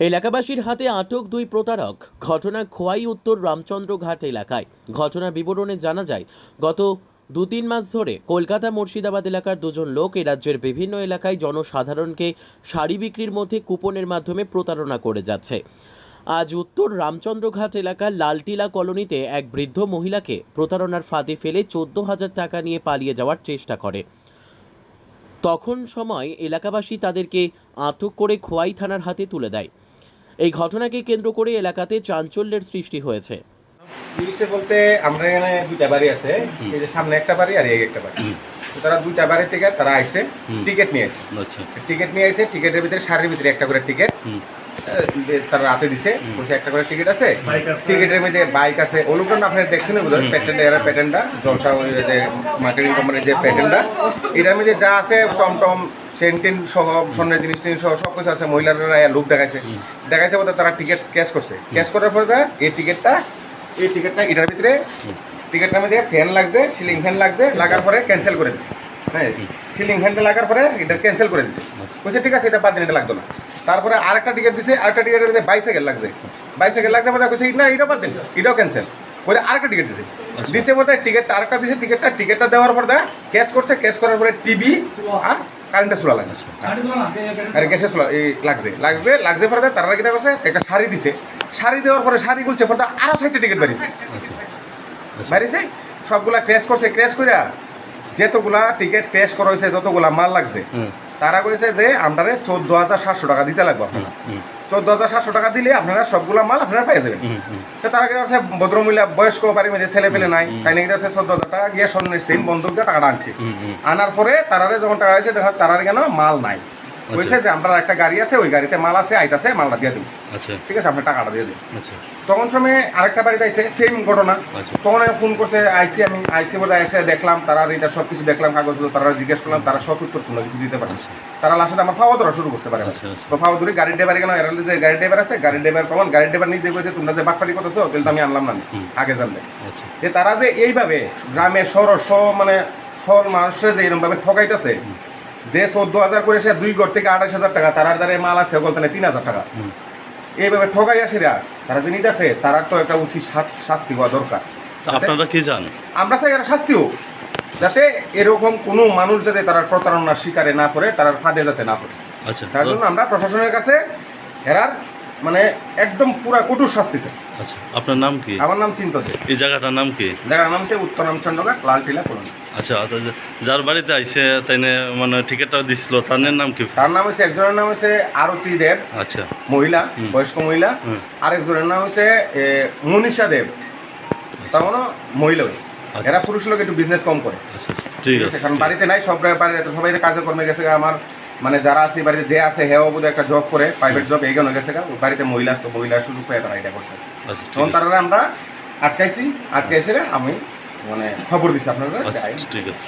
এলাকাবাসীর হাতে আটক দুই প্রতারক। ঘটনা খোয়াই উত্তর রামচন্দ্রঘাট এলাকায়। ঘটনার বিবরণে জানা যায়, গত 2-3 মাস ধরে কলকাতা মুর্শিদাবাদ এলাকার দুজন লোক এ রাজ্যের বিভিন্ন এলাকায় জনসাধারণকে শাড়ি বিক্রির মধ্যে কুপনের মাধ্যমে প্রতারণা করে যাচ্ছে। আজ উত্তর রামচন্দ্রঘাট এলাকার লালটিলা কলোনিতে এক বৃদ্ধ মহিলাকে প্রতারণার ফাঁদে ফেলে 14,000 টাকা নিয়ে পালিয়ে যাওয়ার চেষ্টা করে। তখন সময় এলাকাবাসী তাদেরকে আটক করে খোয়াই থানার হাতে তুলে দেয়। এই ঘটনাকে কেন্দ্র করে এলাকাতে চাঞ্চল্যের সৃষ্টি হয়েছে। পুলিশে বলতে আমরা এখানে দুইটা বাড়ি আছে, এই যে সামনে একটা বাড়ি আর এই একটা বাড়ি। তো তারা দুইটা বাড়ি থেকে তারা আইছে, টিকিট নিয়ে আসে। আচ্ছা, টিকিট নিয়ে আসে, টিকিটের ভিতরে শাড়ির ভিতরে একটা করে টিকিট তারা রাতে দিছে, বসে একটা করে টিকিট আছে। টিকিটের মধ্যে বাইক আছে, অনুকরণ আপনারা দেখছেন ওগুলো প্যাটেন্ট, এরা প্যাটেন্টটা জলসা যে মার্কেটিং কোম্পানির যে প্যাটেন্টটা, এটার মধ্যে যা আছে টমটম সেন্টিন সহ স্বর্ণের জিনিস টিনিস সহ সব কিছু আছে। মহিলারা লোক দেখাইছে বলতে তারা টিকিট ক্যাশ করছে। ক্যাশ করার পরে এই টিকিটটা এটার ভিতরে টিকিটটার মধ্যে ফ্যান লাগছে, সিলিং ফ্যান লাগছে, লাগার পরে ক্যান্সেল করে দিচ্ছে। হ্যাঁ, সিলিং ফ্যানটা লাগার পরে এটা ক্যান্সেল করে দিচ্ছে। বলছে ঠিক আছে, এটা বাদ দিন, এটা লাগতো না। তারপরে আরেকটা টিকিট দিছে, আরেকটা টিকিটের মধ্যে বাইসাইকেল লাগছে, বাইসাইকেল লাগছে বলে কইছে না এটা বাদ দিন, এটাও ক্যান্সেল করে আরেকটা টিকিট দিছে। দিছে বলতে টিকিটটা আরেকটা দিছে, টিকিটটা দেওয়ার পর ক্যাশ করছে। ক্যাশ করার পরে টিভি আর কারেন্টটা চলা লাগছে, আর গ্যাসে লাগছে পরে তারা কিনা করছে একটা শাড়ি দিছে। শাড়ি দেওয়ার পরে শাড়ি খুলছে পরে আরো 6টা টিকিট বাড়িছে। সবগুলা ক্র্যাশ করছে। ক্র্যাশ করে যতগুলা টিকিট ক্র্যাশ করা হয়েছে, যতগুলা মাল লাগছে, তারা করেছে যে আমরা 14,700 টাকা দিতে লাগবে। আপনারা 14,700 টাকা দিলে আপনারা সবগুলা মাল আপনারা পেয়ে যাবেন। তো তারা কিন্তু হচ্ছে ভদ্রমহিলা, বয়স্ক বাড়ির মধ্যে ছেলে পেলে নাই, তাই নাকি হচ্ছে 14,000 টাকা গিয়ে স্বর্ণের সিম বন্ধক দিয়ে টাকাটা আনছে। আনার পরে তারারে যখন টাকা আছে, দেখা তারার কেন মাল নাই, বলছে যে আমরা একটা গাড়ি আছে, ওই গাড়িতে মাল আছে, আইতাছে, মালটা দিয়ে দিন। ঠিক আছে, আপনার টাকাটা দিয়ে দিন। তখন সময় আরেকটা বাড়িতে আইসে, সেম ঘটনা। তখন আমি ফোন করছে, আইসি বলে এসে দেখলাম তারা এটা সব কিছু দেখলাম, কাগজগুলো তারা জিজ্ঞেস করলাম, তারা সব উত্তর শুনলো, কিছু দিতে পারে। তারা লাস্টে আমার ফাওয়া ধরা শুরু করতে পারে। তো ফাওয়া ধরে গাড়ির ড্রাইভার কেন এরালে যে গাড়ির ড্রাইভার আছে, গাড়ির ড্রাইভার কমন, গাড়ির ড্রাইভার নিজে বলছে তোমরা যে বাটপাটি করতেছো, তাহলে তো আমি আনলাম না, আগে জানলে। যে তারা যে এইভাবে গ্রামে মানে সব মানুষের যে এরকম ভাবে ঠকাইতেছে, যে 14,000 করে সে 2 ঘর থেকে 28,000 টাকা, তারার দ্বারা মাল আছে বলতে 3,000 টাকা, এইভাবে ঠকাই আসিরা তারা যে নিতেছে, তারা তো একটা উচিত শাস্তি হওয়া দরকার। আপনারা কি জান? আমরা চাই এরা শাস্তি হোক, যাতে এরকম কোনো মানুষ যাতে তারা প্রতারণার শিকারে না পড়ে, তারা ফাঁদে যাতে না পড়ে। আচ্ছা, তার জন্য আমরা প্রশাসনের কাছে এরার মানে একদম পুরা কঠোর শাস্তি চাই। আচ্ছা, আপনার নাম কি? আমার নাম চিন্ততে। এই জায়গাটার নাম কি? জায়গার নাম হচ্ছে উত্তর রামচন্দ্রঘাট লালটিলা কলোনি। আচ্ছা, যার বাড়িতে আইসে তাই মানে টিকিটটা দিছিল, তার নাম কি? তার নাম হচ্ছে, একজনের নাম হচ্ছে আরতি দেব, আচ্ছা, মহিলা, বয়স্ক মহিলা। আরেকজনের নাম হচ্ছে মনীষা দেব, তার মানে মহিলা। এরা পুরুষ লোক একটু বিজনেস কম করে। ঠিক আছে, কারণ বাড়িতে নাই, সব বাড়িতে সবাই কাজে কর্মে গেছে। আমার মানে যারা আছে বাড়িতে যে আছে, হেও বোধহয় একটা জব করে, প্রাইভেট জব, এইখানে গেছে। বাড়িতে মহিলা আসতো, মহিলা সুযোগ পেয়ে তারা এটা করছে। তখন তারা আমরা আটকাইছি, আমি মানে খবর দিচ্ছি আপনারা। ঠিক আছে।